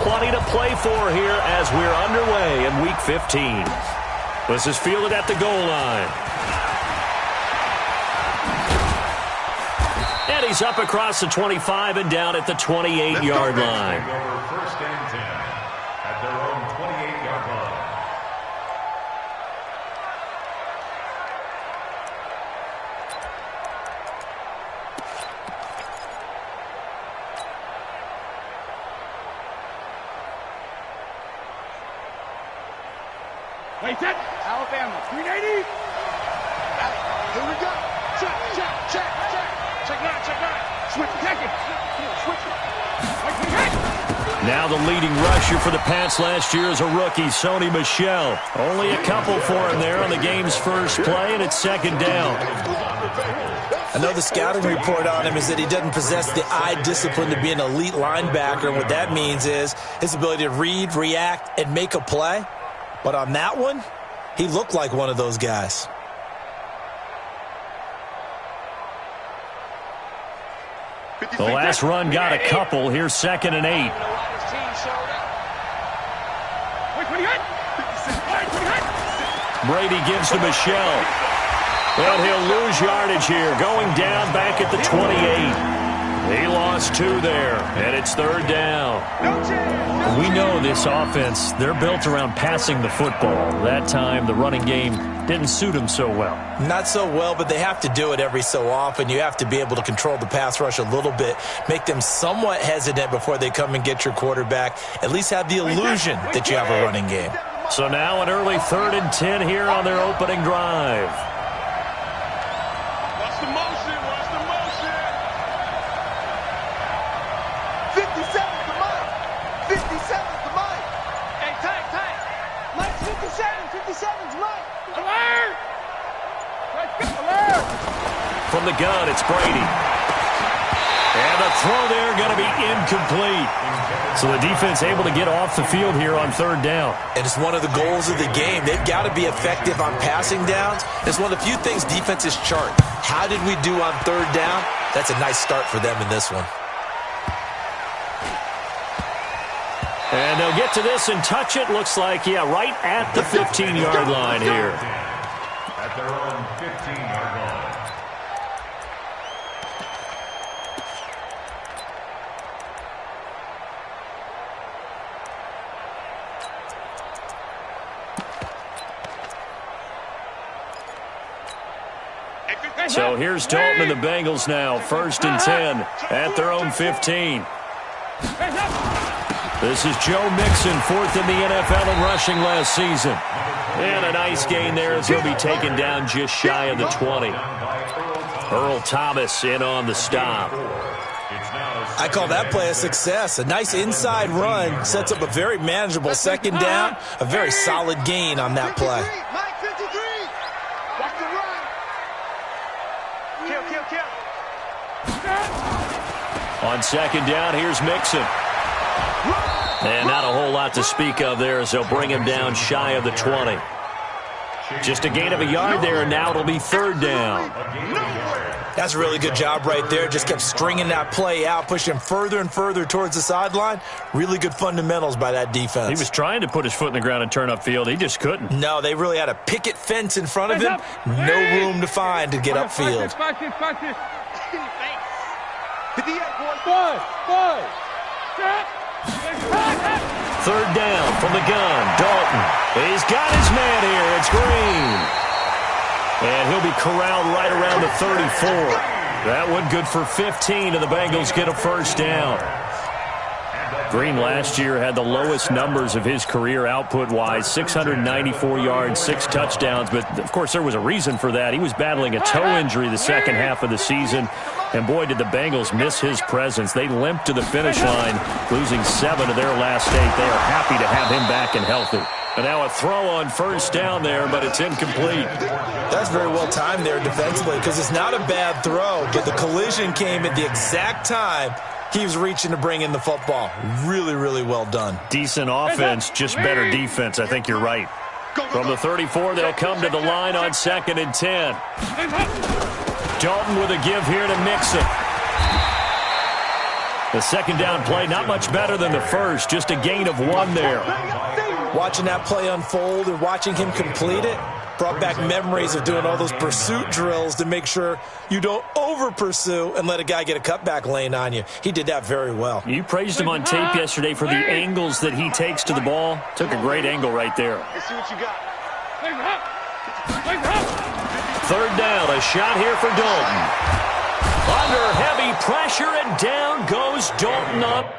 Plenty to play for here as we're underway in Week 15. This is fielded at the goal line. And he's up across the 25 and down at the 28-yard line. First and 10 at their own 28-yard line. Wait, that Alabama, 380. Here we go. Check. Check nine. Switch, take it. Switch it. Now the leading rusher for the Pats last year is a rookie, Sony Michel. Only a couple for him there on the game's first play, and it's second down. I know the scouting report on him is that he doesn't possess the eye discipline to be an elite linebacker. And what that means is his ability to read, react, and make a play. But on that one, he looked like one of those guys. The last run got a couple. Here's 2nd and 8. Brady gives to Michel. And he'll lose yardage here. Going down back at the 28. He lost 2 there, and it's 3rd down. We know this offense, they're built around passing the football. That time, the running game didn't suit them so well. Not so well, but they have to do it every so often. You have to be able to control the pass rush a little bit, make them somewhat hesitant before they come and get your quarterback. At least have the illusion that you have a running game. So now an early 3rd and 10 here on their opening drive. Watch the motion. 57's the mic. 57's the mic. Hey, tank. Mike's 57's mic. Alert! From the gun, it's Brady. And the throw there going to be incomplete. So the defense able to get off the field here on 3rd down. And it's one of the goals of the game. They've got to be effective on passing downs. It's one of the few things defenses chart. How did we do on 3rd down? That's a nice start for them in this one. And they'll get to this and touch it. Looks like, right at the 15-yard line here. At their own 15-yard line. So here's Dalton and the Bengals now. 1st and 10 at their own 15. This is Joe Mixon, 4th in the NFL in rushing last season. And a nice gain there as he'll be taken down just shy of the 20. Earl Thomas in on the stop. I call that play a success. A nice inside run sets up a very manageable 2nd down. A very solid gain on that play. Mike 53. Watch the run. Kill. On 2nd down, here's Mixon. And not a whole lot to speak of there as they'll bring him down shy of the 20. Just a gain of a yard there, and now it'll be 3rd down. That's a really good job right there. Just kept stringing that play out, pushing him further and further towards the sideline. Really good fundamentals by that defense. He was trying to put his foot in the ground and turn upfield. He just couldn't. No, they really had a picket fence in front of him. No room to find to get upfield. 3rd down from the gun. Dalton. He's got his man here. It's Green. And he'll be corralled right around the 34. That one good for 15, and the Bengals get a 1st down. Green last year had the lowest numbers of his career output-wise, 694 yards, 6 touchdowns. But, of course, there was a reason for that. He was battling a toe injury the second half of the season. And, boy, did the Bengals miss his presence. They limped to the finish line, losing 7 of their last 8. They are happy to have him back and healthy. And now a throw on 1st down there, but it's incomplete. That's very well timed there defensively because it's not a bad throw, but the collision came at the exact time he was reaching to bring in the football. Really, really well done. Decent offense, just better defense. I think you're right. From the 34, they'll come to the line on 2nd and 10. Dalton with a give here to Mixon. The second down play, not much better than the first, just a gain of 1 there. Watching that play unfold and watching him complete it brought back memories of doing all those pursuit drills to make sure you don't over-pursue and let a guy get a cutback lane on you. He did that very well. You praised him on tape yesterday for the angles that he takes to the ball. Took a great angle right there. Let's see what you got. Third down, a shot here for Dalton. Under heavy pressure, and down goes Dalton up.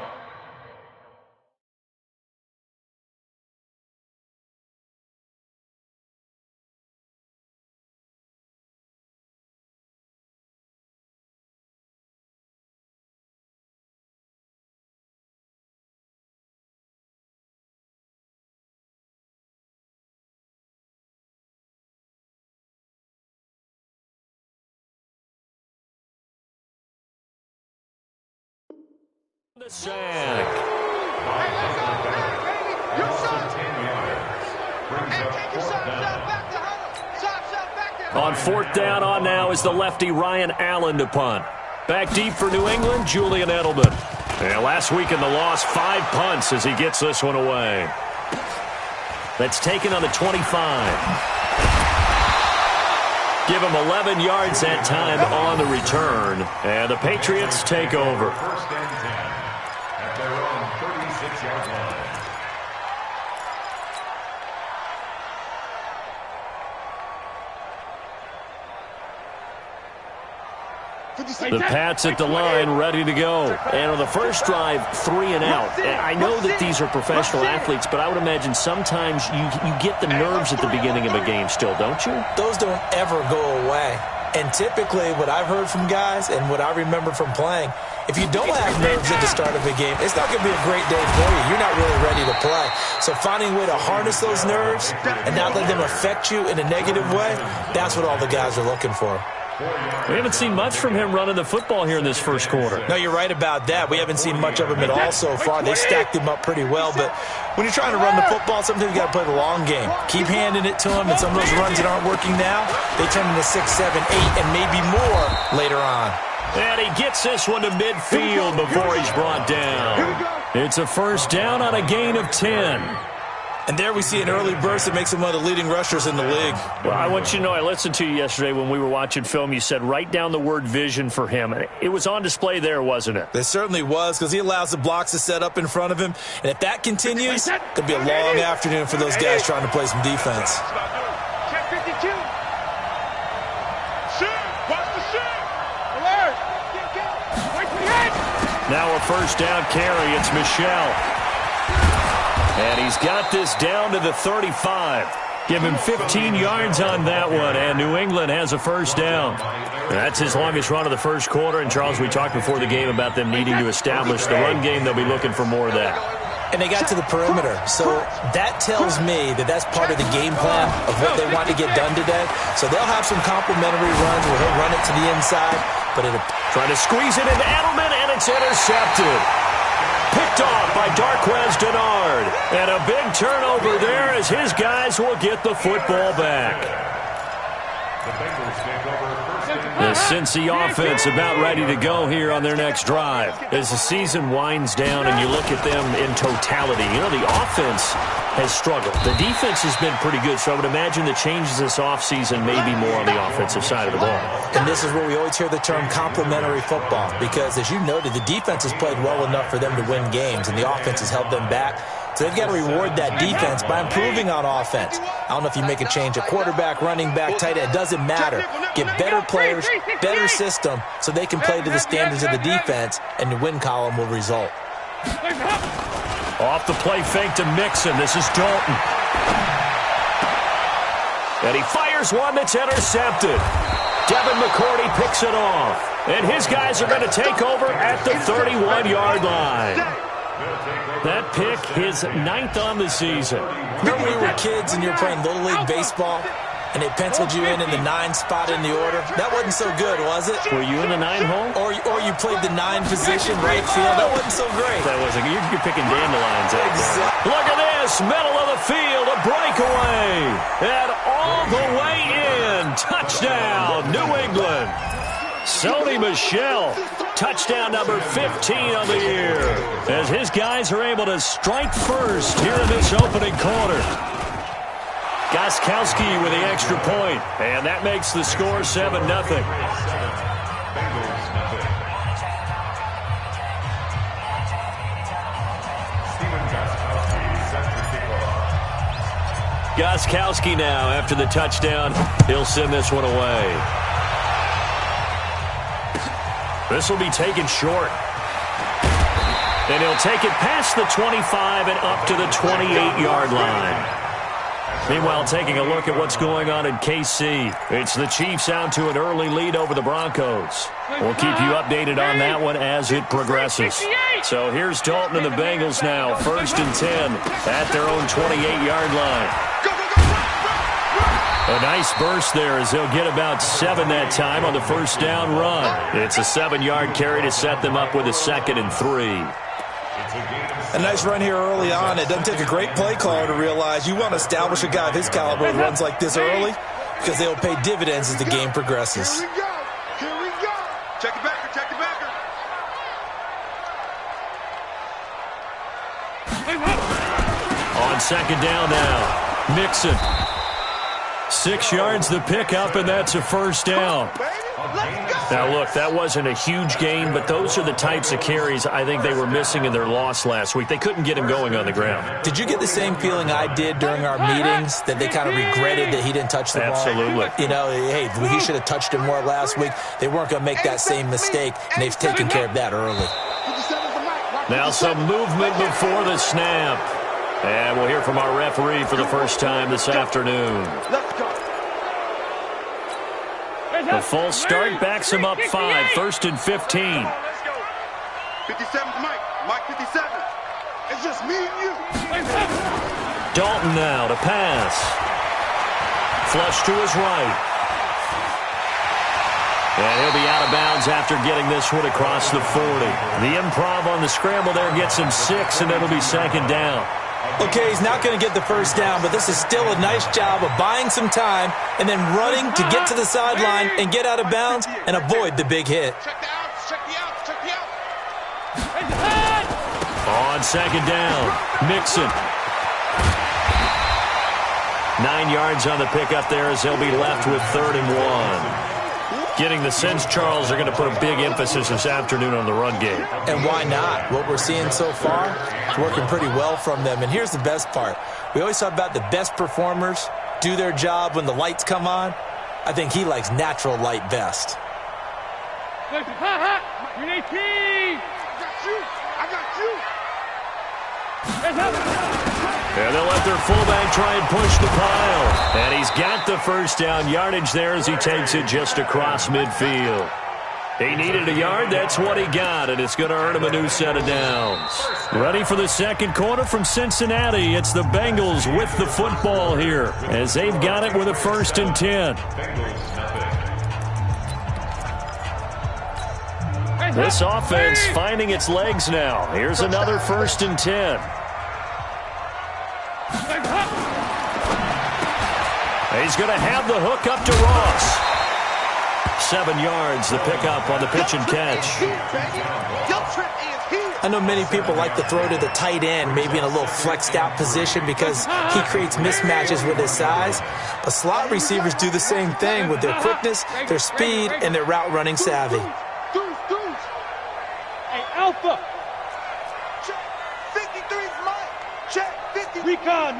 The sack. On fourth down on now is the lefty Ryan Allen to punt. Back deep for New England, Julian Edelman. And last week in the loss, 5 punts as he gets this one away. That's taken on the 25. Give him 11 yards that time on the return. And the Patriots take over. First and 10 at their own 36-yard line. The Pats at the line, ready to go. And on the first drive, 3 and out. I know that these are professional athletes, but I would imagine sometimes you get the nerves at the beginning of a game still, don't you? Those don't ever go away. And typically, what I've heard from guys and what I remember from playing, if you don't have nerves at the start of a game, it's not going to be a great day for you. You're not really ready to play. So finding a way to harness those nerves and not let them affect you in a negative way, that's what all the guys are looking for. We haven't seen much from him running the football here in this first quarter. No, you're right about that. We haven't seen much of him at all so far. They stacked him up pretty well, but when you're trying to run the football, sometimes you got to play the long game. Keep handing it to him, and some of those runs that aren't working now, they turn into 6, 7, 8, and maybe more later on. And he gets this one to midfield before he's brought down. It's a first down on a gain of 10. And there we see an early burst that makes him one of the leading rushers in the league. Well, I want you to know, I listened to you yesterday when we were watching film. You said write down the word vision for him. It was on display there, wasn't it? It certainly was, because he allows the blocks to set up in front of him. And if that continues, it could be a long afternoon for those guys trying to play some defense. Check 52. Shoot. Watch the shoot. Alert. Wait for the edge. Now a first down carry. It's Michelle. And he's got this down to the 35. Give him 15 yards on that one, and New England has a first down. And that's his longest run of the first quarter. And, Charles, we talked before the game about them needing to establish the run game. They'll be looking for more of that. And they got to the perimeter. So that tells me that that's part of the game plan of what they want to get done today. So they'll have some complimentary runs where he'll run it to the inside. But it'll try to squeeze it into Edelman, and it's intercepted. Picked off by Darquez Denard. And a big turnover there as his guys will get the football back. The Bengals take over first and 10. The Cincy offense about ready to go here on their next drive. As the season winds down and you look at them in totality, you know, the offense has struggled. The defense has been pretty good, so I would imagine the changes this offseason may be more on the offensive side of the ball. And this is where we always hear the term complementary football, because as you noted, the defense has played well enough for them to win games, and the offense has held them back. So they've got to reward that defense by improving on offense. I don't know if you make a change at quarterback, running back, tight end. It doesn't matter. Get better players, better system, so they can play to the standards of the defense, and the win column will result. Off the play fake to Mixon. This is Dalton. And he fires one that's intercepted. Devin McCourty picks it off. And his guys are going to take over at the 31-yard line. That pick, his 9th on the season. Remember we were kids and you were playing Little League Baseball, and they penciled you in the 9 spot in the order? That wasn't so good, was it? Were you in the 9 hole? Or you played the 9 position, right field? That wasn't so great. That wasn't. You're picking dandelions out there. Exactly. Look at this, middle of the field, a breakaway, and all the way in. Touchdown, New England. Sony Michel touchdown number 15 on the year, as his guys are able to strike first here in this opening quarter. Gostkowski with the extra point, and that makes the score 7-0. Gostkowski now, after the touchdown, he'll send this one away. This will be taken short. And he'll take it past the 25 and up to the 28-yard line. Meanwhile, taking a look at what's going on in KC. It's the Chiefs out to an early lead over the Broncos. We'll keep you updated on that one as it progresses. So here's Dalton and the Bengals now, 1st and 10 at their own 28-yard line. A nice burst there as they'll get about 7 that time on the first down run. It's a 7-yard carry to set them up with a 2nd and 3. A nice run here early on. It doesn't take a great play caller to realize you want to establish a guy of his caliber who runs like this early, because they'll pay dividends as the game progresses. Here we go. Here we go. Check it backer. Check it backer. On 2nd down now, Mixon. 6 yards the pickup, and that's a first down. Now, look, that wasn't a huge gain, but those are the types of carries I think they were missing in their loss last week. They couldn't get him going on the ground. Did you get the same feeling I did during our meetings, that they kind of regretted that he didn't touch the ball? Absolutely. You know, hey, he should have touched it more last week. They weren't going to make that same mistake, and they've taken care of that early. Now some movement before the snap. And we'll hear from our referee for the first time this afternoon. Let's go. The full start backs him up 5, 1st and 15. Let's go. 57's Mike. Mike 57. It's just me and you. Dalton now to pass. Flush to his right. And he'll be out of bounds after getting this one across the 40. The improv on the scramble there gets him 6, and it'll be 2nd down. Okay, he's not going to get the first down, but this is still a nice job of buying some time and then running to get to the sideline and get out of bounds and avoid the big hit. Check the outs. Check the outs. Check the outs. On 2nd down, Mixon. 9 yards on the pickup there as they'll be left with 3rd and 1. Getting the sense, Charles, they're going to put a big emphasis this afternoon on the run game. And why not? What we're seeing so far is working pretty well from them. And here's the best part. We always talk about the best performers do their job when the lights come on. I think he likes natural light best. I got you. And they'll let their fullback try and push the pile. And he's got the first down yardage there as he takes it just across midfield. He needed a yard. That's what he got, and it's going to earn him a new set of downs. Ready for the second quarter from Cincinnati. It's the Bengals with the football here as they've got it with a 1st and 10. This offense finding its legs now. Here's another 1st and 10. He's going to have the hook up to Ross. 7 yards, the pickup on the pitch and catch. I know many people like to throw to the tight end, maybe in a little flexed out position because he creates mismatches with his size. But slot receivers do the same thing with their quickness, their speed, and their route running savvy. Hey, Alpha. Check. 53's Mike. Check. 50. Recon.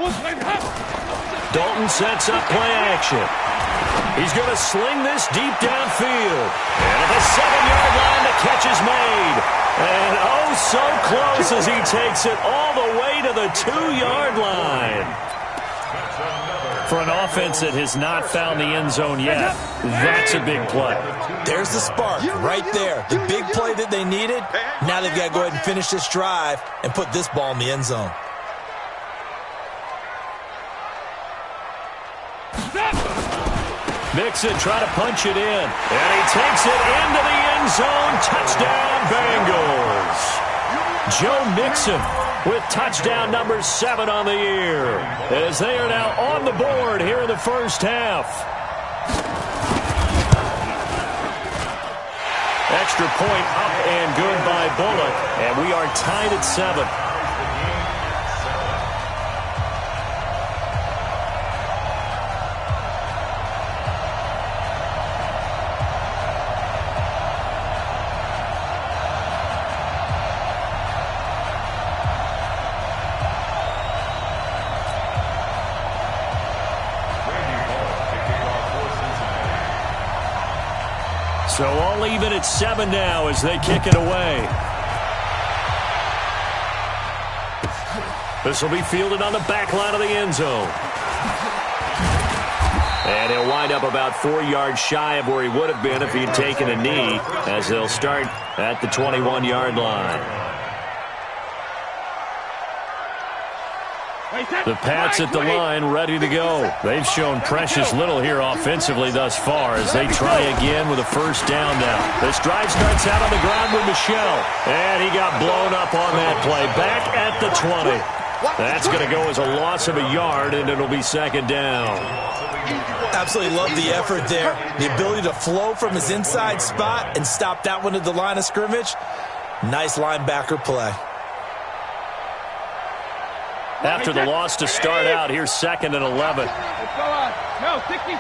Dalton sets up play action. He's going to sling this deep downfield. And at the 7-yard line, the catch is made. And oh, so close as he takes it all the way to the 2-yard line. For an offense that has not found the end zone yet, that's a big play. There's the spark right there. The big play that they needed. Now they've got to go ahead and finish this drive and put this ball in the end zone. Mixon trying to punch it in. And he takes it into the end zone. Touchdown, Bengals. Joe Mixon with touchdown number 7 on the year, as they are now on the board here in the first half. Extra point up and good by Bullock. And we are tied at 7. So all even at 7 now as they kick it away. This will be fielded on the back line of the end zone. And he'll wind up about 4 yards shy of where he would have been if he had taken a knee, as they'll start at the 21-yard line. The Pats at the line, ready to go. They've shown precious little here offensively thus far as they try again with a first down now. This drive starts out on the ground with Michel. And he got blown up on that play. Back at the 20. That's going to go as a loss of a yard, and it'll be second down. Absolutely love the effort there. The ability to flow from his inside spot and stop that one at the line of scrimmage. Nice linebacker play. After the loss to start out, here's 2nd and 11. Let's go on. No, 66.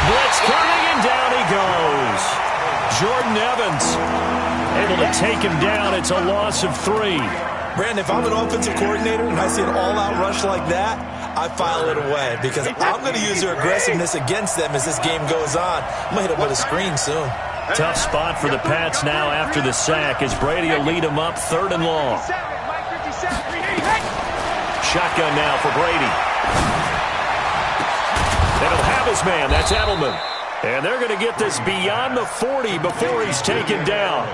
Blitz coming, and down he goes. Jordan Evans able to take him down. It's a loss of 3. Brandon, if I'm an offensive coordinator and I see an all-out rush like that, I file it away because I'm going to use their aggressiveness against them as this game goes on. I'm going to hit them with a screen soon. Tough spot for the Pats now after the sack as Brady will lead them up 3rd and long. Shotgun now for Brady. And he'll have his man. That's Edelman. And they're going to get this beyond the 40 before he's taken down.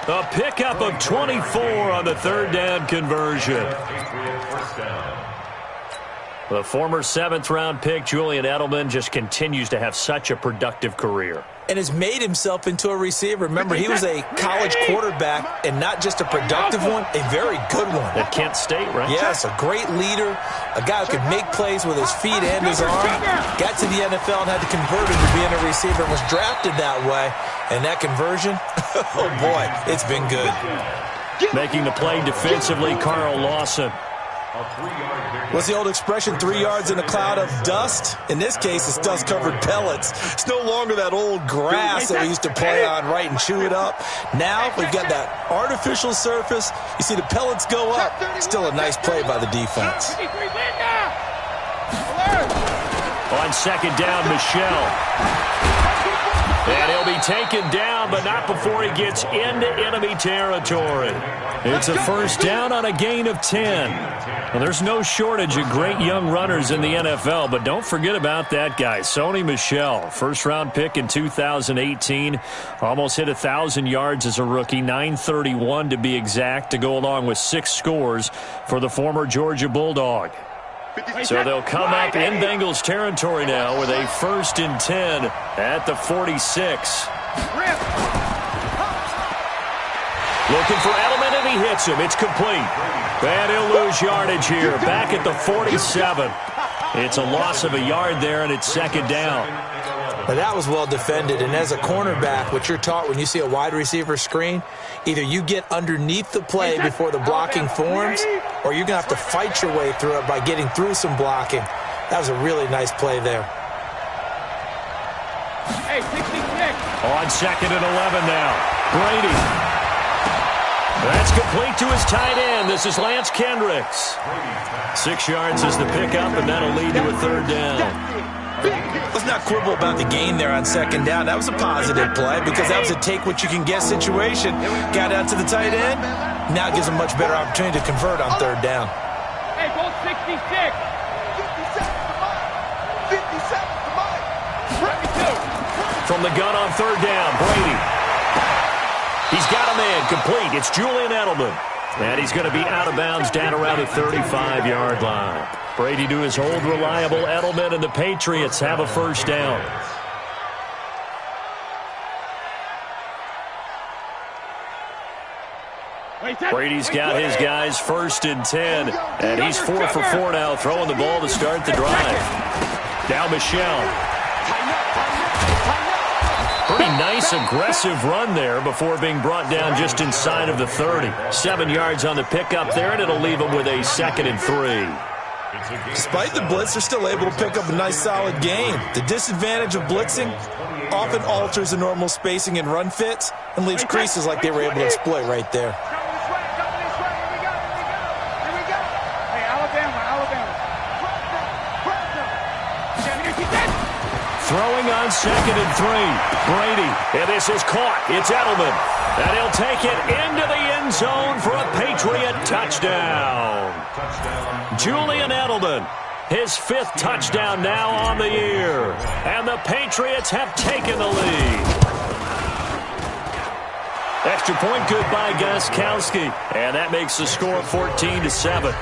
A pickup of 24 on the 3rd down conversion. The former 7th-round pick, Julian Edelman, just continues to have such a productive career. And has made himself into a receiver. Remember, he was a college quarterback, and not just a productive one, a very good one. At Kent State, right? Yes, a great leader, a guy who could make plays with his feet and his arm. Got to the NFL and had to convert into being a receiver and was drafted that way. And that conversion, oh boy, it's been good. Making the play defensively, Carl Lawson. What's the old expression, 3 yards in a cloud of dust? In this case, it's dust-covered pellets. It's no longer that old grass that we used to play on, right, and chew it up. Now we've got that artificial surface. You see the pellets go up. Still a nice play by the defense. On 2nd down, Michel. And he'll be taken down, but not before he gets into enemy territory. It's a first down on a gain of 10. Well, there's no shortage of great young runners in the NFL, but don't forget about that guy, Sony Michel. First-round pick in 2018. Almost hit 1,000 yards as a rookie, 931 to be exact, to go along with 6 scores for the former Georgia Bulldog. So they'll come up in Bengals territory now with a 1st and 10 at the 46. Looking for Edelman, and he hits him. It's complete. And he'll lose yardage here. Back at the 47. It's a loss of a yard there, and it's 2nd down. But that was well defended, and as a cornerback, what you're taught when you see a wide receiver screen, either you get underneath the play before the blocking forms, or you're going to have to fight your way through it by getting through some blocking. That was a really nice play there. Hey, 66. On 2nd and 11 now. Brady. That's complete to his tight end. This is Lance Kendricks. 6 yards is the pickup, and that'll lead to a 3rd down. Let's not quibble about the gain there on 2nd down. That was a positive play because that was a take-what-you-can-get situation. Got out to the tight end. Now it gives him a much better opportunity to convert on 3rd down. Hey, go 66. 57. From the gun on 3rd down, Brady. He's got a man complete. It's Julian Edelman. And he's going to be out of bounds down around the 35-yard line. Brady to his old reliable Edelman, and the Patriots have a first down. Brady's got his guys 1st and 10, and he's 4 for 4 now, throwing the ball to start the drive. Now Michel. Pretty nice, aggressive run there before being brought down just inside of the 30. 7 yards on the pickup there, and it'll leave them with a 2nd and 3. Despite the blitz, they're still able to pick up a nice, solid gain. The disadvantage of blitzing often alters the normal spacing and run fits and leaves creases like they were able to exploit right there. Throwing on 2nd and 3. Brady, and this is caught. It's Edelman. And he'll take it into the end zone for a Patriot touchdown. Julian Edelman, his 5th touchdown now on the year. And the Patriots have taken the lead. Extra point good by Gostkowski. And that makes the score 14-7.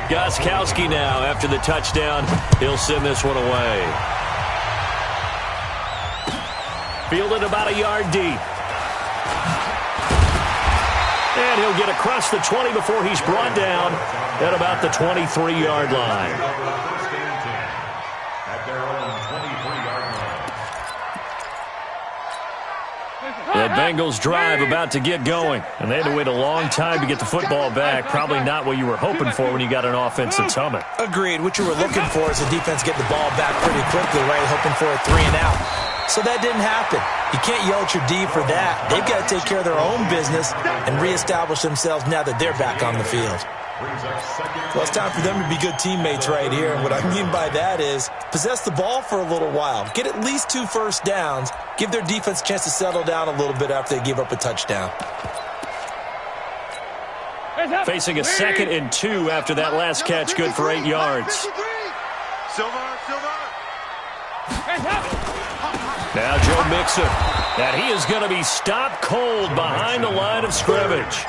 Gostkowski now, after the touchdown, he'll send this one away. Fielded about a yard deep. And he'll get across the 20 before he's brought down at about the 23-yard line. The Bengals drive about to get going, and they had to wait a long time to get the football back. Probably not what you were hoping for when you got an offense that's humming. Agreed. What you were looking for is the defense get the ball back pretty quickly, right? Hoping for a 3 and out. So that didn't happen. You can't yell at your D for that. They've got to take care of their own business and reestablish themselves now that they're back on the field. Well, it's time for them to be good teammates right here. And what I mean by that is possess the ball for a little while. Get at least 2 first downs. Give their defense a chance to settle down a little bit after they give up a touchdown. Facing a 2nd and 2 after that last catch, good for 8 yards. Now Joe Mixon. And he is going to be stopped cold behind the line of scrimmage.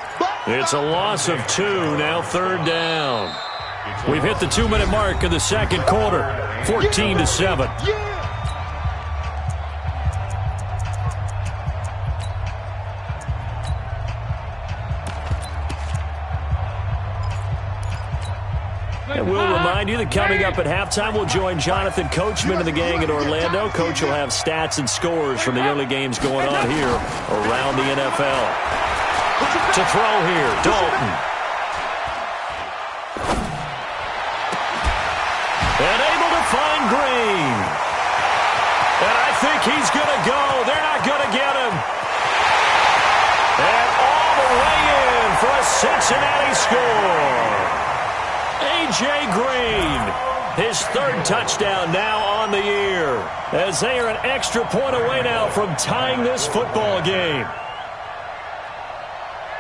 It's a loss of 2, now 3rd down. We've hit the 2-minute mark of the 2nd quarter, 14-7. And we'll remind you that coming up at halftime, we'll join Jonathan Coachman and the gang in Orlando. Coach will have stats and scores from the early games going on here around the NFL. To throw here, Dalton. And able to find Green. And I think he's going to go. They're not going to get him. And all the way in for a Cincinnati score. A.J. Green, his 3rd touchdown now on the year, as they are an extra point away now from tying this football game.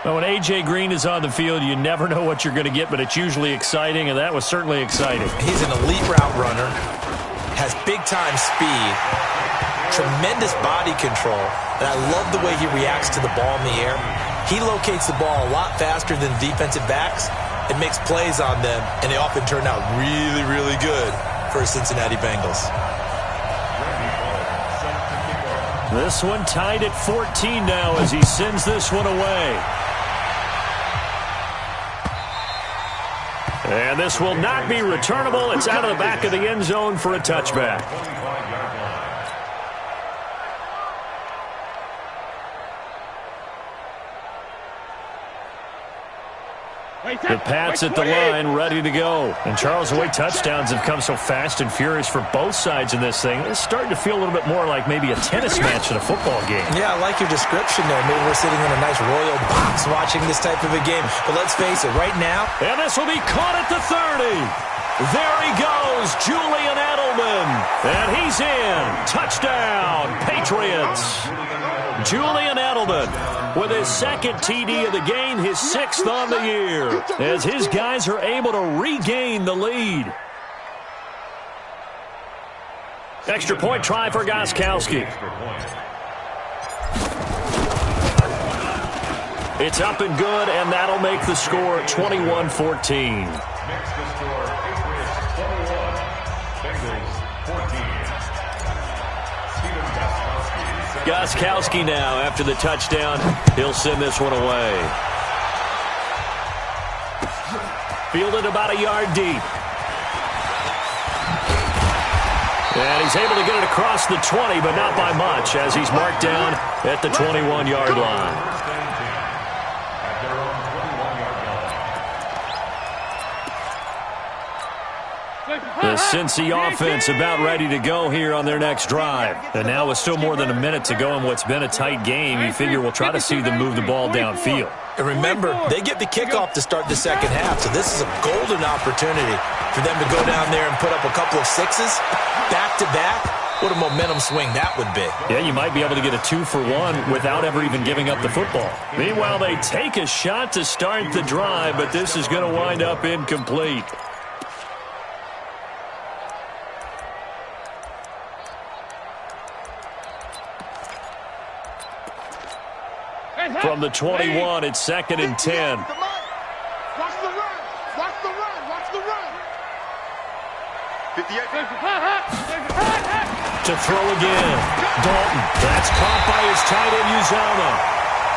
Well, when A.J. Green is on the field, you never know what you're going to get, but it's usually exciting, and that was certainly exciting. He's an elite route runner, has big-time speed, tremendous body control, and I love the way he reacts to the ball in the air. He locates the ball a lot faster than defensive backs. It makes plays on them, and they often turn out really, really good for Cincinnati Bengals. This one tied at 14 now as he sends this one away. And this will not be returnable. It's out of the back of the end zone for a touchback. The Pats at the line, ready to go. And Charles, the way touchdowns have come so fast and furious for both sides in this thing, it's starting to feel a little bit more like maybe a tennis match in a football game. Yeah, I like your description there. Maybe we're sitting in a nice royal box watching this type of a game. But let's face it, right now. And this will be caught at the 30. There he goes, Julian Edelman. And he's in. Touchdown, Patriots. Julian Edelman with his 2nd TD of the game, his 6th on the year, as his guys are able to regain the lead. Extra point try for Gostkowski. It's up and good, and that'll make the score 21-14. Gostkowski now, after the touchdown, he'll send this one away. Fielded about a yard deep. And he's able to get it across the 20, but not by much, as he's marked down at the 21-yard line. The Cincy offense about ready to go here on their next drive. And now with still more than a minute to go in what's been a tight game, you figure we'll try to see them move the ball downfield. And remember, they get the kickoff to start the second half, so this is a golden opportunity for them to go down there and put up a couple of sixes back-to-back. What a momentum swing that would be. Yeah, you might be able to get a 2-for-1 without ever even giving up the football. Meanwhile, they take a shot to start the drive, but this is going to wind up incomplete. From the 21, it's 2nd and 10. Watch the run. Watch the run. Watch the run. 58. To throw again. Dalton. That's caught by his tight end, Uzama.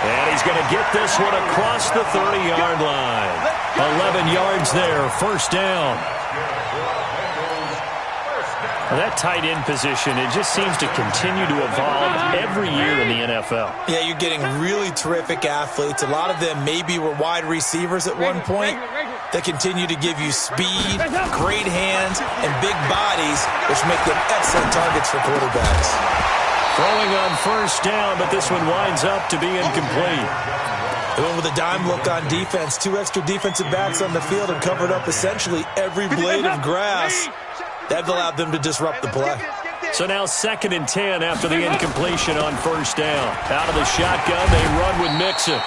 And he's going to get this one across the 30-yard line. 11 yards there, first down. That tight end position, it just seems to continue to evolve every year in the NFL. Yeah, you're getting really terrific athletes. A lot of them maybe were wide receivers at one point. They continue to give you speed, great hands, and big bodies, which make them excellent targets for quarterbacks. Throwing on first down, but this one winds up to be incomplete. They went with a dime look on defense. 2 extra defensive backs on the field and covered up essentially every blade of grass. That allowed them to disrupt the play. So now 2nd and 10 after the incompletion on first down. Out of the shotgun, they run with Mixon.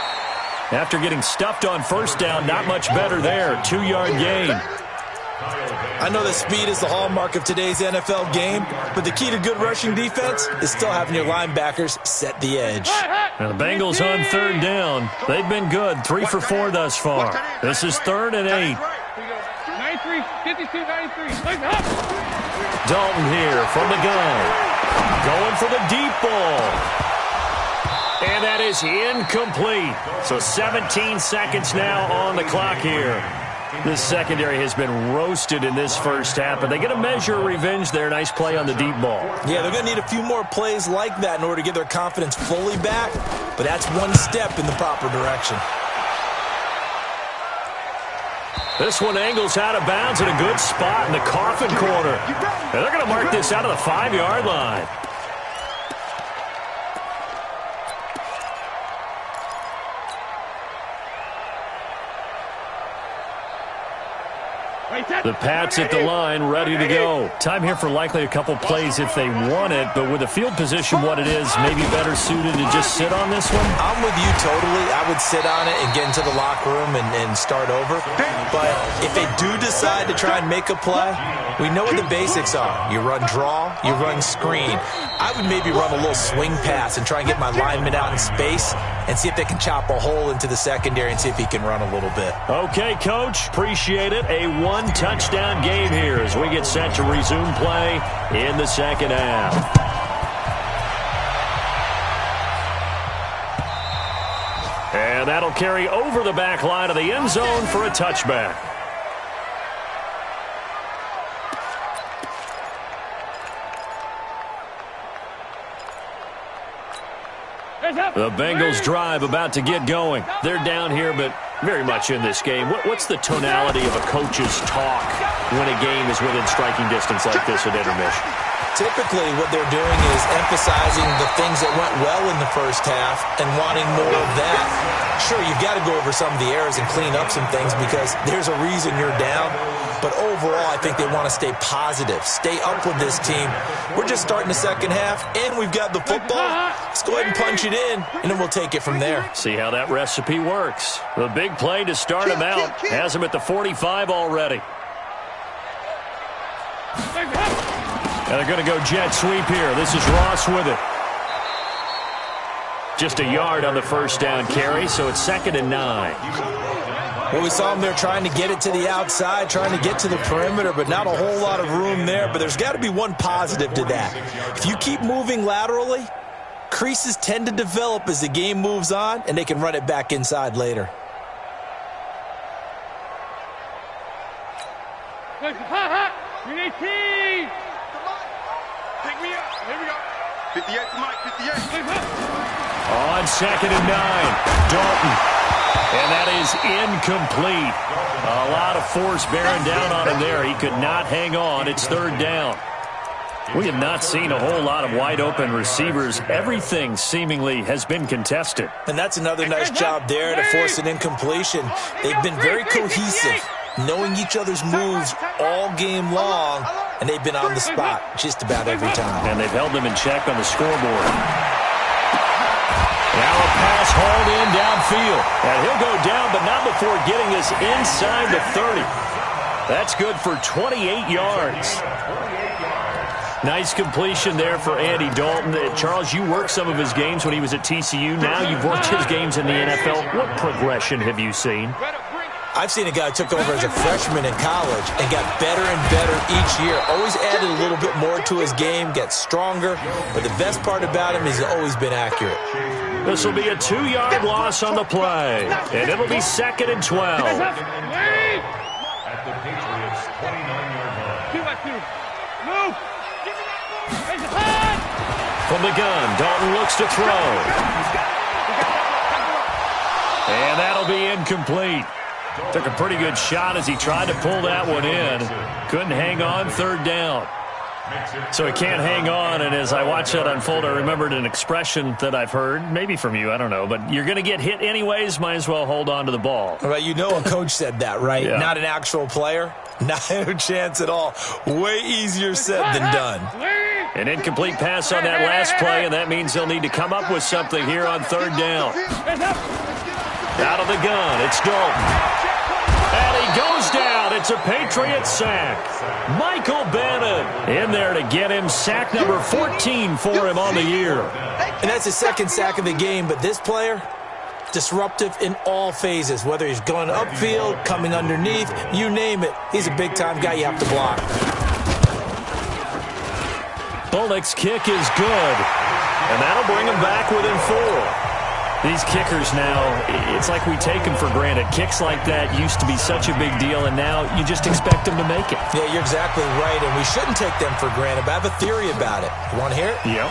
After getting stuffed on first down, not much better there. 2-yard gain. I know that speed is the hallmark of today's NFL game, but the key to good rushing defense is still having your linebackers set the edge. Now the Bengals on 3rd down. They've been good, 3 for 4 thus far. This is 3rd and 8. 52-93. Dalton here from the gun. Going for the deep ball. And that is incomplete. So 17 seconds now on the clock here. This secondary has been roasted in this first half, but they get a measure of revenge there. Nice play on the deep ball. Yeah, they're going to need a few more plays like that in order to get their confidence fully back, but that's one step in the proper direction. This one angles out of bounds in a good spot in the coffin corner. And they're going to mark this out of the 5-yard line. The Pats at the line, ready to go. Time here for likely a couple plays if they want it, but with the field position what it is, maybe better suited to just sit on this one? I'm with you totally. I would sit on it and get into the locker room and start over. But if they do decide to try and make a play, we know what the basics are. You run draw, you run screen. I would maybe run a little swing pass and try and get my lineman out in space and see if they can chop a hole into the secondary and see if he can run a little bit. Okay, Coach. Appreciate it. A one-touchdown game here as we get set to resume play in the second half. And that'll carry over the back line of the end zone for a touchback. The Bengals drive about to get going. They're down here, but very much in this game. What's the tonality of a coach's talk when a game is within striking distance like this at intermission? Typically, what they're doing is emphasizing the things that went well in the first half and wanting more of that. Sure, you've got to go over some of the errors and clean up some things because there's a reason you're down. But overall, I think they want to stay positive, stay up with this team. We're just starting the second half, and we've got the football. Let's go ahead and punch it in, and then we'll take it from there. See how that recipe works. The big play to start him out has him at the 45 already. And they're going to go jet sweep here. This is Ross with it. Just a yard on the first down carry, so it's 2nd and 9. Well, we saw them there trying to get it to the outside, trying to get to the perimeter, but not a whole lot of room there. But there's got to be one positive to that. If you keep moving laterally, creases tend to develop as the game moves on, and they can run it back inside later. 58 to Mike, 58. On 2nd and 9, Dalton. And that is incomplete. A lot of force bearing down on him there. He could not hang on. It's 3rd down. We have not seen a whole lot of wide-open receivers. Everything seemingly has been contested. And that's another nice job there to force an incompletion. They've been very cohesive, knowing each other's moves all game long, and they've been on the spot just about every time. And they've held them in check on the scoreboard. Now a pass hauled in downfield. And he'll go down, but not before getting this inside the 30. That's good for 28 yards. Nice completion there for Andy Dalton. Charles, you worked some of his games when he was at TCU. Now you've worked his games in the NFL. What progression have you seen? I've seen a guy who took over as a freshman in college and got better and better each year. Always added a little bit more to his game, gets stronger. But the best part about him is he's always been accurate. This will be a 2-yard loss on the play. And it'll be 2nd and 12. At the Patriots' 29-yard line. Move. From the gun, Dalton looks to throw. And that'll be incomplete. Took a pretty good shot as he tried to pull that one in. Couldn't hang on, 3rd down. So he can't hang on, and as I watch that unfold, I remembered an expression that I've heard, maybe from you, I don't know, but you're going to get hit anyways, might as well hold on to the ball. Well, you know a coach said that, right? Yeah. Not an actual player. Not a chance at all. Way easier said than done. An incomplete pass on that last play, and that means they'll need to come up with something here on 3rd down. Out of the gun, it's Dalton. And he goes down. It's a Patriots sack. Michael Bannon in there to get him sack number 14 for him on the year. And that's his 2nd sack of the game, but this player, disruptive in all phases, whether he's going upfield, coming underneath, you name it. He's a big-time guy you have to block. Bullock's kick is good, and that'll bring him back within 4. These kickers now, it's like we take them for granted. Kicks like that used to be such a big deal, and now you just expect them to make it. Yeah, you're exactly right, and we shouldn't take them for granted, but I have a theory about it. You want to hear it? Yep.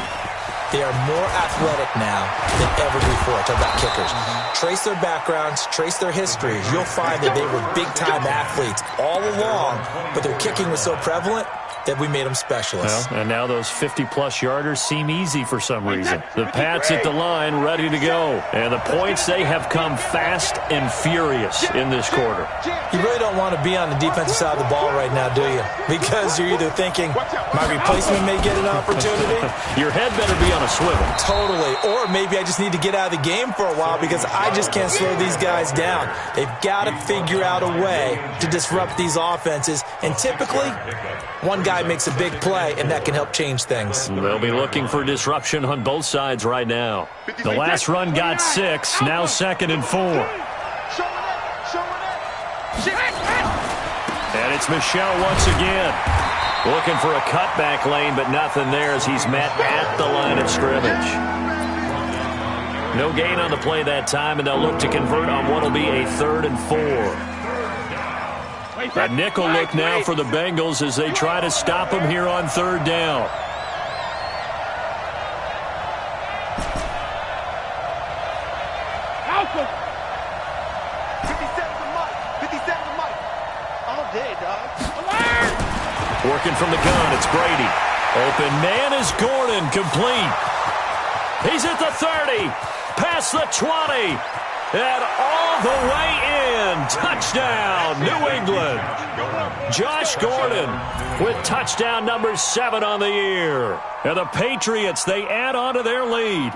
They are more athletic now than ever before. Talk about kickers. Trace their backgrounds, trace their histories. You'll find that they were big-time athletes all along, but their kicking was so prevalent that we made them specialists. Well, and now those 50-plus yarders seem easy for some reason. The Pats at the line ready to go. And the points, they have come fast and furious in this quarter. You really don't want to be on the defensive side of the ball right now, do you? Because you're either thinking, my replacement may get an opportunity. Your head better be on a swivel. Totally. Or maybe I just need to get out of the game for a while because I just can't slow these guys down. They've got to figure out a way to disrupt these offenses. And typically, one guy makes a big play, and that can help change things. They'll be looking for disruption on both sides right now. The last run got 6, now 2nd and 4. And it's Michel once again. Looking for a cutback lane, but nothing there as he's met at the line of scrimmage. No gain on the play that time, and they'll look to convert on what will be a 3rd and 4. A nickel look now for the Bengals as they try to stop him here on 3rd down. Alpha. 57 to Mike. 57 to Mike. All day, dog. Working from the gun, it's Brady. Open man is Gordon, complete. He's at the 30, past the 20. And all the way in. Touchdown, New England. Josh Gordon with touchdown number 7 on the year. And the Patriots, they add on to their lead.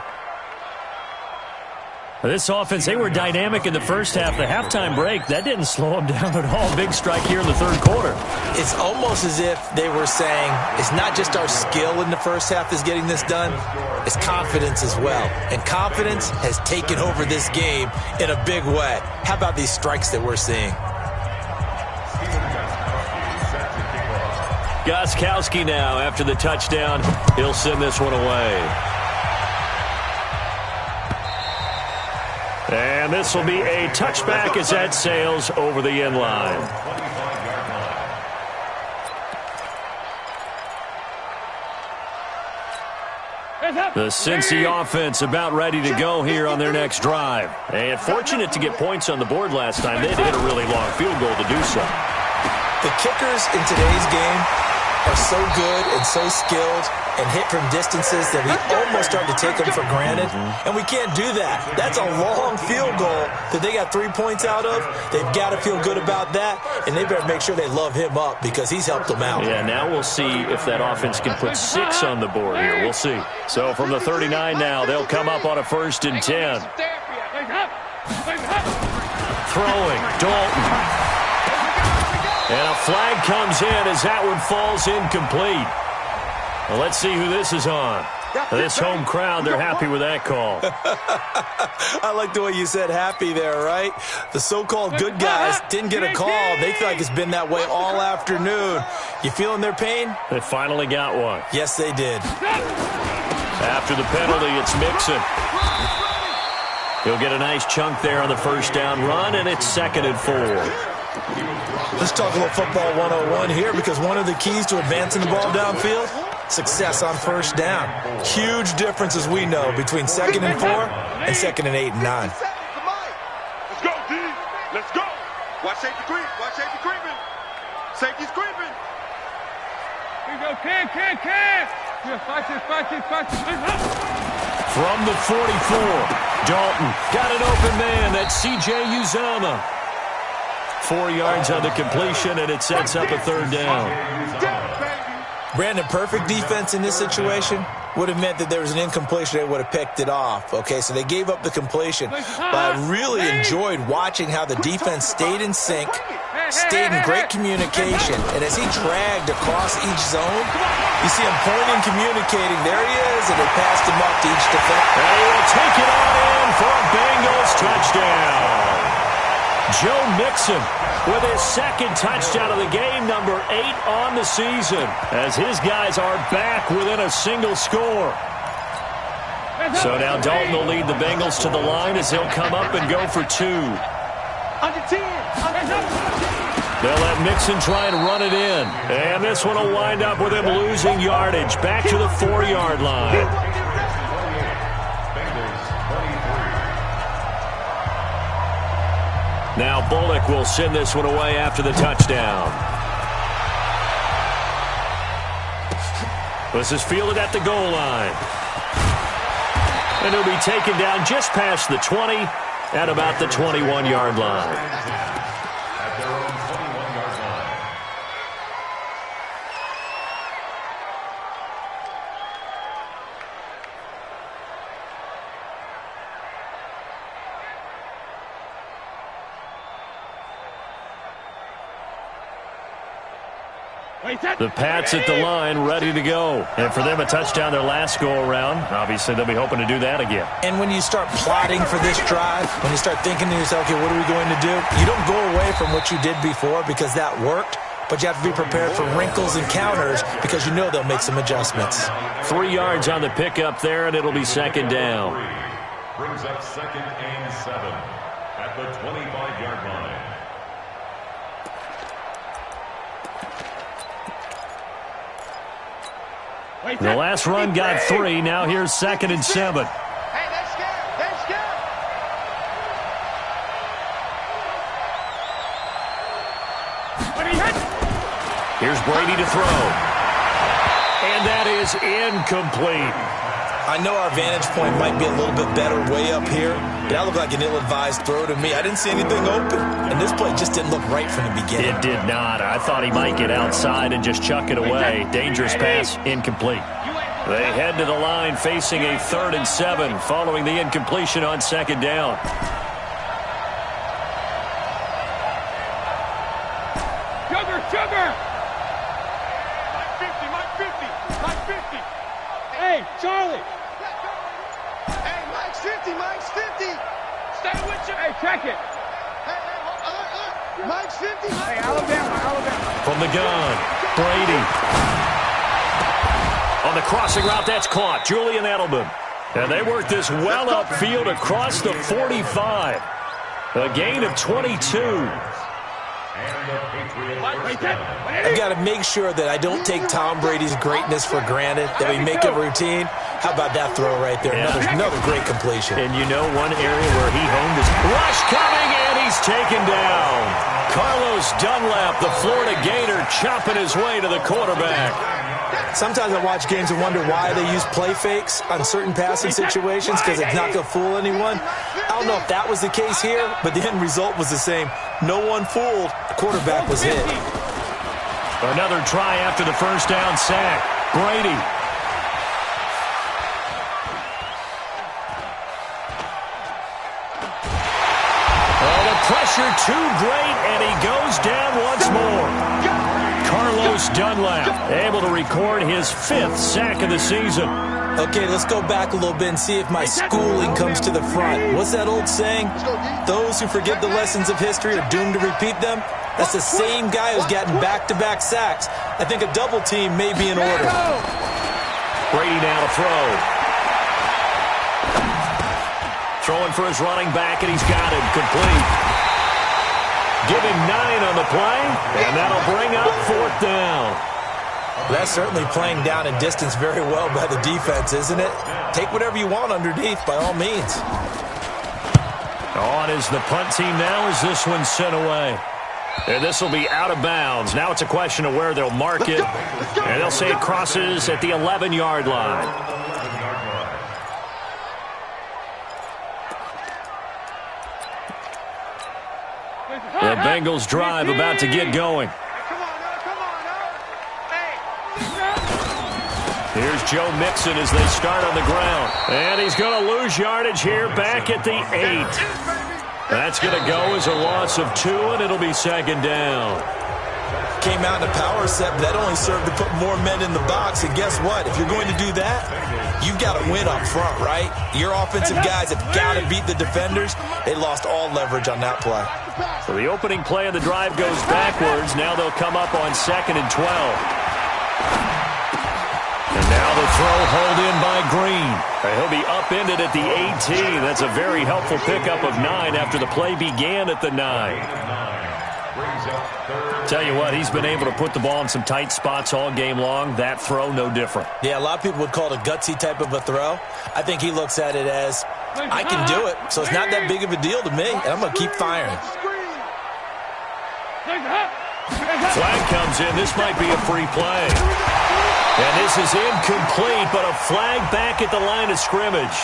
This offense, they were dynamic in the first half. The halftime break, that didn't slow them down at all. Big strike here in the 3rd quarter. It's almost as if they were saying, it's not just our skill in the first half that's getting this done, it's confidence as well. And confidence has taken over this game in a big way. How about these strikes that we're seeing? Gostkowski now after the touchdown. He'll send this one away. And this will be a touchback as that sails over the end line. The Cincy offense about ready to go here on their next drive. And fortunate to get points on the board last time. They had to hit a really long field goal to do so. The kickers in today's game are so good and so skilled and hit from distances that we almost start to take them for granted. And we can't do that. That's a long field goal that they got 3 points out of. They've got to feel good about that, and they better make sure they love him up because he's helped them out. Yeah, now we'll see if that offense can put 6 on the board here. We'll see. So from the 39 now, they'll come up on a 1st and 10. Throwing, Dalton. And a flag comes in as that one falls incomplete. Well, let's see who this is on. This home crowd, they're happy with that call. I like the way you said happy there, right? The so-called good guys didn't get a call. They feel like it's been that way all afternoon. You feeling their pain? They finally got one. Yes, they did. After the penalty, it's Mixon. He'll get a nice chunk there on the 1st down run, and it's 2nd and 4. Let's talk a little football 101 here because one of the keys to advancing the ball downfield, success on 1st down. Huge difference, as we know, between 2nd and 4 and 2nd and 8 and 9. Let's go, D. Let's go. Watch safety creep. Watch safety creeping. Safety's creeping. Here you go, kid. Here, fight it. From the 44, Dalton got an open man. That's C.J. Uzomah. 4 yards on the completion, and it sets up a 3rd down. Brandon, perfect defense in this situation would have meant that there was an incompletion. They would have picked it off. Okay, so they gave up the completion. But I really enjoyed watching how the defense stayed in sync, stayed in great communication. And as he dragged across each zone, you see him pointing, communicating. There he is, and they passed him up to each defender. And he will take it on in for a Bengals touchdown. Joe Mixon with his 2nd touchdown of the game, number 8 on the season, as his guys are back within a single score. So now Dalton will lead the Bengals to the line as he'll come up and go for 2. Under 10. They'll let Mixon try and run it in. And this one will wind up with him losing yardage back to the 4-yard line. Now Bullock will send this one away after the touchdown. This is fielded at the goal line. And he'll be taken down just past the 20 at about the 21-yard line. At their own 21-yard line. The Pats at the line, ready to go. And for them, a touchdown their last go-around. Obviously, they'll be hoping to do that again. And when you start plotting for this drive, when you start thinking to yourself, okay, what are we going to do? You don't go away from what you did before because that worked, but you have to be prepared for wrinkles and counters because you know they'll make some adjustments. 3 yards on the pickup there, and it'll be 2nd down. Brings up 2nd and 7 at the 25-yard line. The last run got 3. Now here's 2nd and 7. Hey, they're scared. They're scared. Here's Brady to throw. And that is incomplete. I know our vantage point might be a little bit better way up here, but that looked like an ill-advised throw to me. I didn't see anything open, and this play just didn't look right from the beginning. It did not. I thought he might get outside and just chuck it away. Dangerous pass, incomplete. They head to the line facing a 3rd and 7 following the incompletion on 2nd down. Sugar! Mike 50. Hey, Charlie! Hey, Mike's 50. Stay with you. Hey, check it! Hey, look. Mike's 50. Hey, Alabama. From the gun, Brady. On the crossing route, that's caught. Julian Edelman. And they work this well upfield across the 45. A gain of 22. And the Patriots first down. I've got to make sure that I don't take Tom Brady's greatness for granted, that we make it routine. How about that throw right there? Another great completion. And you know one area where he honed his rush coming, and he's taken down. Carlos Dunlap, the Florida Gator, chopping his way to the quarterback. Sometimes I watch games and wonder why they use play fakes on certain passing situations, because it's not going to fool anyone. I don't know if that was the case here, but the end result was the same. No one fooled. The quarterback was hit. Another try after the first down sack. Brady. Oh, the pressure too great, and he goes down once more. Carlos Dunlap able to record his 5th sack of the season. Okay, let's go back a little bit and see if my schooling comes to the front. What's that old saying? Those who forget the lessons of history are doomed to repeat them. That's the same guy who's gotten back-to-back sacks. I think a double team may be in order. Brady now to throw. Throwing for his running back, and he's got it complete. Give him 9 on the play, and that'll bring up 4th down. That's certainly playing down and distance very well by the defense, isn't it? Take whatever you want underneath, by all means. On is the punt team now as this one's sent away. And this will be out of bounds. Now it's a question of where they'll mark it. And they'll say it crosses at the 11-yard line. The Bengals drive about to get going. Here's Joe Mixon as they start on the ground. And he's going to lose yardage here back at the 8. That's going to go as a loss of 2, and it'll be 2nd down. Came out in a power set, but that only served to put more men in the box. And guess what? If you're going to do that, you've got to win up front, right? Your offensive guys have got to beat the defenders. They lost all leverage on that play. So the opening play of the drive goes backwards. Now they'll come up on 2nd and 12. And now the throw hauled in by Green. He'll be upended at the 18. That's a very helpful pickup of 9 after the play began at the 9. Tell you what, he's been able to put the ball in some tight spots all game long. That throw, no different. Yeah, a lot of people would call it a gutsy type of a throw. I think he looks at it as, I can do it, so it's not that big of a deal to me, and I'm going to keep firing. Flag comes in. This might be a free play. And this is incomplete, but a flag back at the line of scrimmage.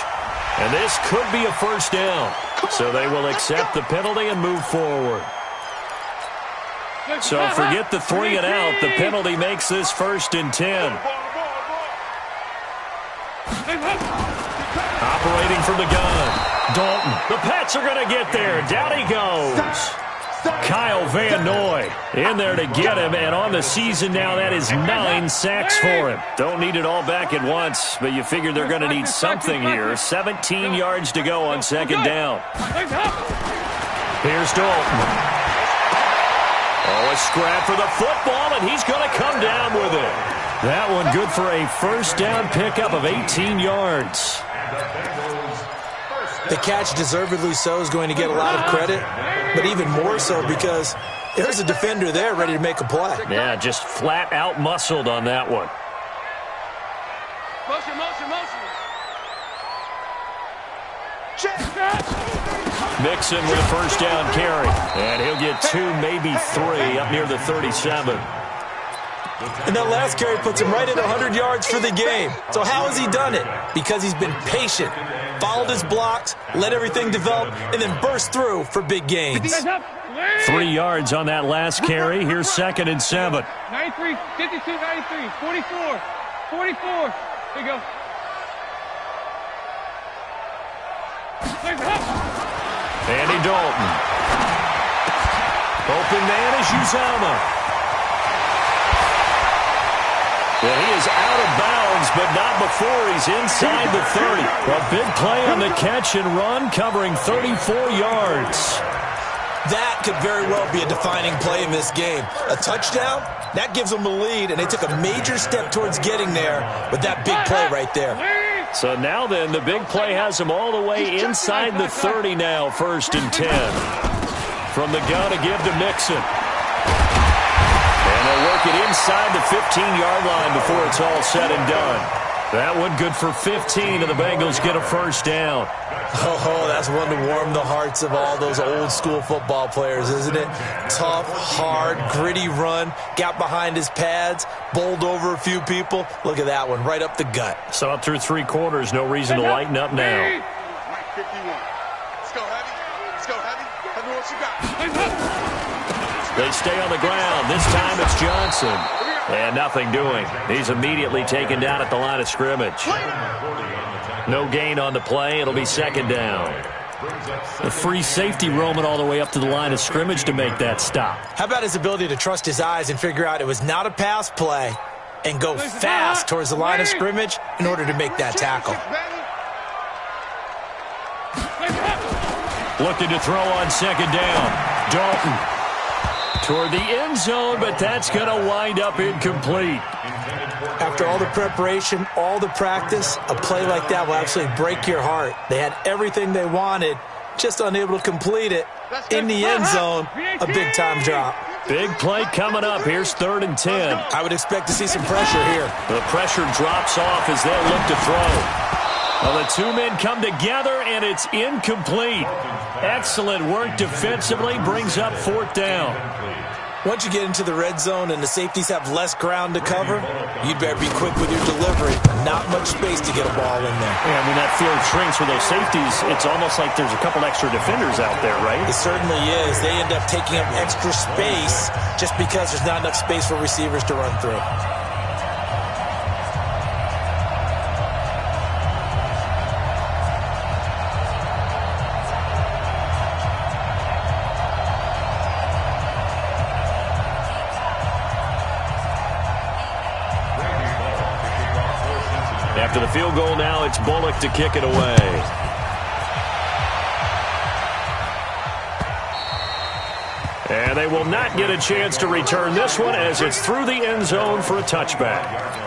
And this could be a first down. So they will accept the penalty and move forward. So forget the 3 and out. The penalty makes this 1st and 10. Operating from the gun. Dalton. The Pats are going to get there. Down he goes. Kyle Van Noy in there to get him, and on the season now, that is 9 sacks for him. Don't need it all back at once, but you figure they're going to need something here. 17 yards to go on 2nd down. Here's Dalton. Oh, a scrap for the football, and he's going to come down with it. That one good for a first down pickup of 18 yards. The catch, deservedly so, is going to get a lot of credit, but even more so because there's a defender there ready to make a play. Yeah, just flat out muscled on that one. Motion, motion, motion. Mixon with a first down carry. And he'll get 2, maybe 3 up near the 37. And that last carry puts him right at 100 yards for the game. So how has he done it? Because he's been patient, followed his blocks, let everything develop, and then burst through for big gains. 3 yards on that last carry. Here's 2nd and 7. 93, 52, 93, 44, 44. There you go. Andy Dalton. Open man is Uzama. Well, he is out of bounds, but not before he's inside the 30. A big play on the catch and run, covering 34 yards. That could very well be a defining play in this game. A touchdown, that gives them a lead, and they took a major step towards getting there with that big play right there. So now then, the big play has them all the way inside the 30 now, 1st and 10. From the gun to give to Mixon. they'll work it inside the 15-yard line before it's all said and done. That one good for 15, and the Bengals get a first down. Oh, that's one to warm the hearts of all those old-school football players, isn't it? Tough, hard, gritty run, got behind his pads, bowled over a few people. Look at that one, right up the gut. So up through 3 quarters, no reason to lighten up now. Mike 51. Let's go heavy. Let's go heavy. Tell me what you got. They stay on the ground. This time it's Johnson. And nothing doing. He's immediately taken down at the line of scrimmage. No gain on the play. It'll be second down. The free safety roaming all the way up to the line of scrimmage to make that stop. How about his ability to trust his eyes and figure out it was not a pass play and go fast towards the line of scrimmage in order to make that tackle? Looking to throw on second down. Dalton toward the end zone, but that's going to wind up incomplete. After all the preparation, all the practice, a play like that will actually break your heart. They had everything they wanted, just unable to complete it. In the end zone, a big-time drop. Big play coming up. Here's 3rd and 10. I would expect to see some pressure here. The pressure drops off as they look to throw. Well, the 2 men come together, and it's incomplete. Excellent work defensively, brings up 4th down. Once you get into the red zone and the safeties have less ground to cover, you'd better be quick with your delivery. Not much space to get a ball in there. Yeah, when that field shrinks with those safeties, it's almost like there's a couple extra defenders out there, right? It certainly is. They end up taking up extra space just because there's not enough space for receivers to run through. After the field goal now, it's Bullock to kick it away. And they will not get a chance to return this one as it's through the end zone for a touchback.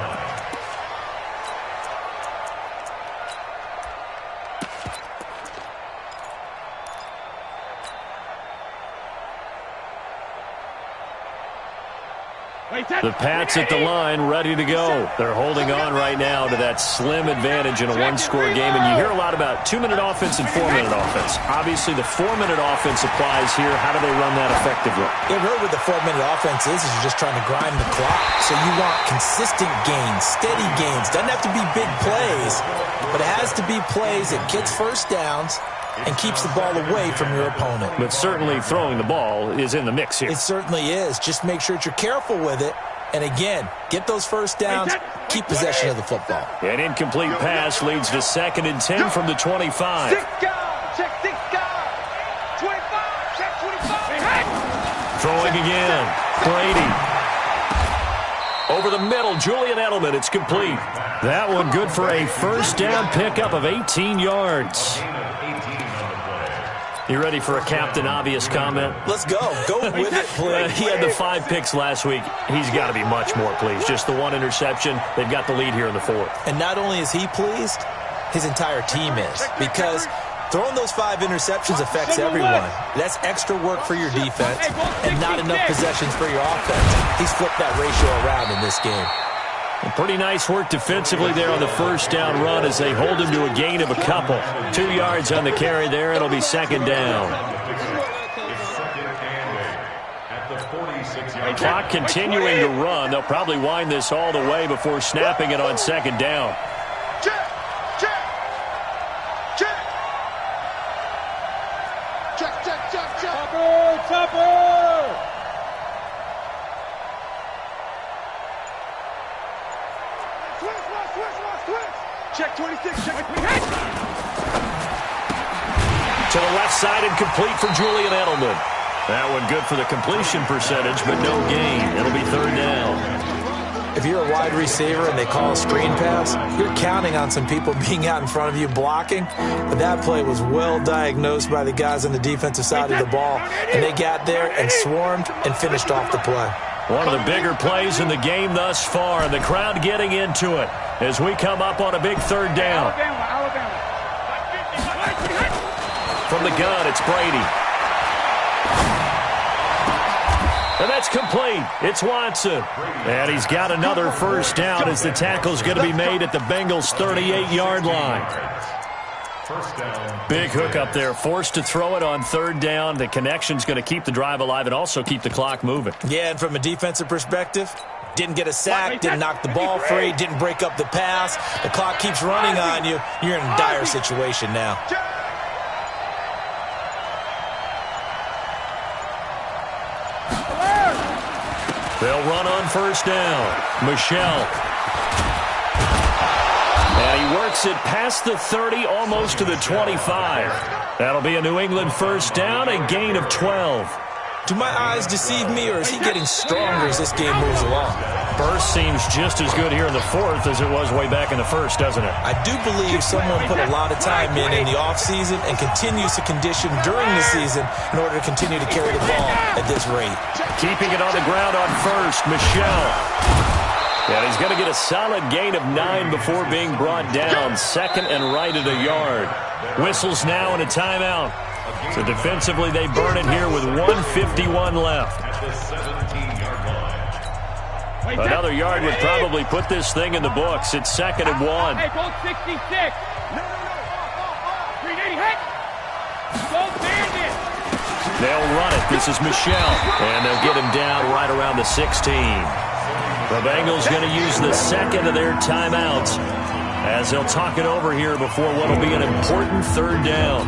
The Pats at the line, ready to go. They're holding on right now to that slim advantage in a one-score game. And you hear a lot about 2-minute offense and 4-minute offense. Obviously, the 4-minute offense applies here. How do they run that effectively? Yeah, really what the 4-minute offense is you're just trying to grind the clock. So you want consistent gains, steady gains. Doesn't have to be big plays, but it has to be plays that gets first downs and keeps the ball away from your opponent. But certainly throwing the ball is in the mix here. It certainly is. Just make sure that you're careful with it. And again, get those first downs, keep possession of the football. An incomplete pass leads to 2nd and 10 from the 25. Check 6 guys. 25. Check 25. Throwing again. Brady. Over the middle, Julian Edelman. It's complete. That one good for a first down pickup of 18 yards. You ready for a Captain Obvious comment? Let's go. Go with it, please. He had the 5 picks last week. He's got to be much more pleased. Just the 1 interception. They've got the lead here in the 4th. And not only is he pleased, his entire team is. Because throwing those 5 interceptions affects everyone. That's extra work for your defense and not enough possessions for your offense. He's flipped that ratio around in this game. Pretty nice work defensively there on the first down run as they hold him to a gain of a couple. 2 yards on the carry there. It'll be second down. Clock continuing to run. They'll probably wind this all the way before snapping it on second down. Check. Chopper! Switch. Check 26. Check. To the left side and complete for Julian Edelman. That one good for the completion percentage, but no gain. It'll be 3rd down. If you're a wide receiver and they call a screen pass, you're counting on some people being out in front of you blocking. But that play was well diagnosed by the guys on the defensive side of the ball. And they got there and swarmed and finished off the play. One of the bigger plays in the game thus far, and the crowd getting into it as we come up on a big 3rd down. Alabama. From the gun, it's Brady. And that's complete. It's Watson. And he's got another first down as the tackle's going to be made at the Bengals' 38-yard line. First down. Big hook up there. Forced to throw it on third down. The connection's going to keep the drive alive and also keep the clock moving. Yeah, and from a defensive perspective, didn't get a sack, didn't knock the ball free, didn't break up the pass. The clock keeps running on you. You're in a dire situation now. They'll run on first down. Michelle. And he works it past the 30, almost to the 25. That'll be a New England first down, a gain of 12. Do my eyes deceive me, or is he getting stronger as this game moves along? Burst seems just as good here in the fourth as it was way back in the first, doesn't it? I do believe someone put a lot of time in the offseason and continues to condition during the season in order to continue to carry the ball at this rate. Keeping it on the ground on first, Michelle. And he's going to get a solid gain of 9 before being brought down. Second and right at a yard. Whistles now and a timeout. So defensively, they burn it here with 1:51 left. At the 17-yard line. Another yard would probably put this thing in the books. It's second and 1. Hey, go 66. No. 380, hey. Go Bandit. They'll run it. This is Michelle. And they'll get him down right around the 16. The Bengals going to use the second of their timeouts as they'll talk it over here before what will be an important third down.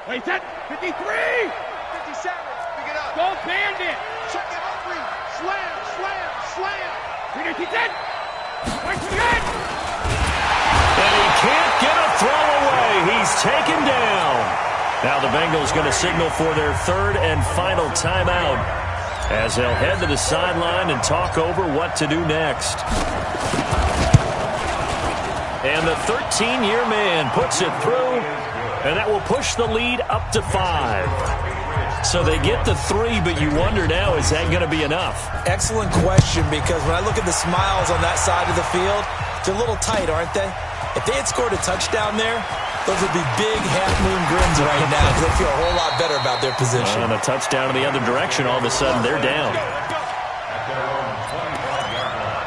Wait, set. 53. 57. Pick it up. Go Bandit. Check it out. Slam. 380, set. Right to the end. And he can't get a throw away. He's taken down. Now the Bengals going to signal for their third and final timeout as they'll head to the sideline and talk over what to do next. And the 13-year man puts it through, and that will push the lead up to 5. So they get the 3, but you wonder now, is that going to be enough? Excellent question, because when I look at the smiles on that side of the field, they're a little tight, aren't they? If they had scored a touchdown there, those would be big half-moon grins right now because they feel a whole lot better about their position. And a touchdown in the other direction, all of a sudden they're down. At their own 25-yard line.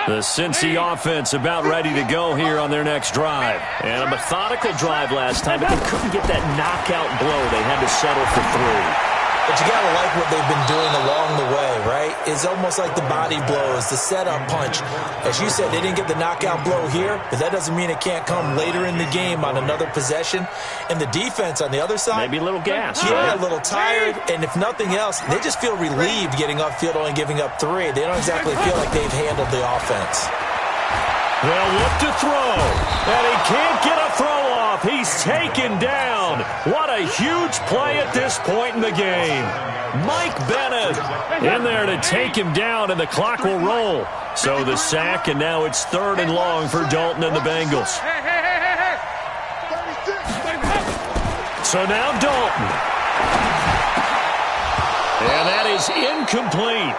The Cincy offense about ready to go here on their next drive. And a methodical drive last time, but they couldn't get that knockout blow. They had to settle for 3. But you got to like what they've been doing along the way, right? It's almost like the body blows, the setup punch. As you said, they didn't get the knockout blow here, but that doesn't mean it can't come later in the game on another possession. And the defense on the other side, Maybe a little gas. yeah, Right? a little tired. And if nothing else, they just feel relieved getting upfield, only giving up 3. They don't exactly feel like they've handled the offense. They'll look to throw, and he can't get a throw off. He's taken down. What a huge play at this point in the game. Mike Bennett in there to take him down, and the clock will roll. So the sack, and now it's third and long for Dalton and the Bengals. Hey. 36. So now Dalton. And that is incomplete.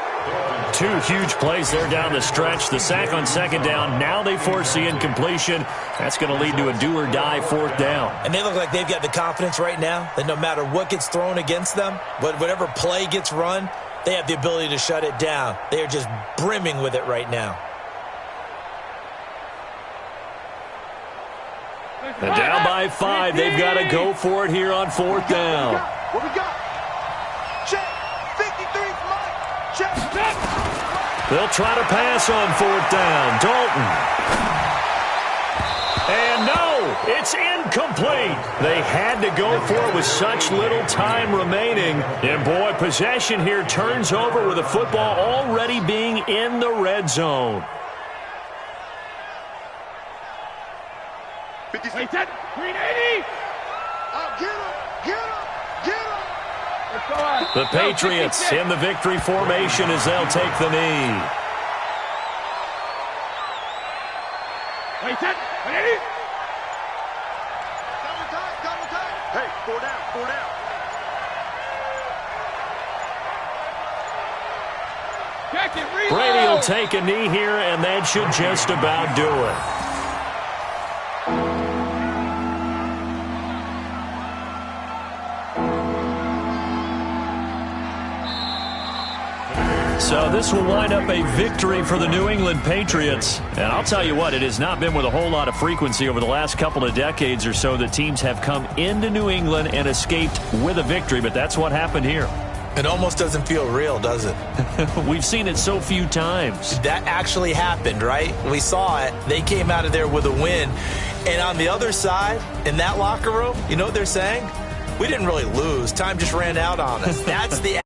2 huge plays there down the stretch. The sack on second down. Now they force the incompletion. That's going to lead to a do-or-die fourth down. And they look like they've got the confidence right now that no matter what gets thrown against them, whatever play gets run, they have the ability to shut it down. They are just brimming with it right now. And down by 5. They've got to go for it here on fourth down. What we got? Check. 53's mine. Check. They'll try to pass on fourth down. Dalton. And no, it's incomplete. They had to go for it with such little time remaining. And boy, possession here turns over with the football already being in the red zone. 56. Wait, set. 380. Get him. Let's go on. The Patriots in the victory formation as they'll take the knee. Wait, set. 180. Double time. Hey, 4 down, 4 down. Check it, reload. Brady will take a knee here, and that should just about do it. So this will wind up a victory for the New England Patriots. And I'll tell you what, it has not been with a whole lot of frequency over the last couple of decades or so that teams have come into New England and escaped with a victory, but that's what happened here. It almost doesn't feel real, does it? We've seen it so few times. That actually happened, right? We saw it. They came out of there with a win. And on the other side, in that locker room, you know what they're saying? We didn't really lose. Time just ran out on us. That's the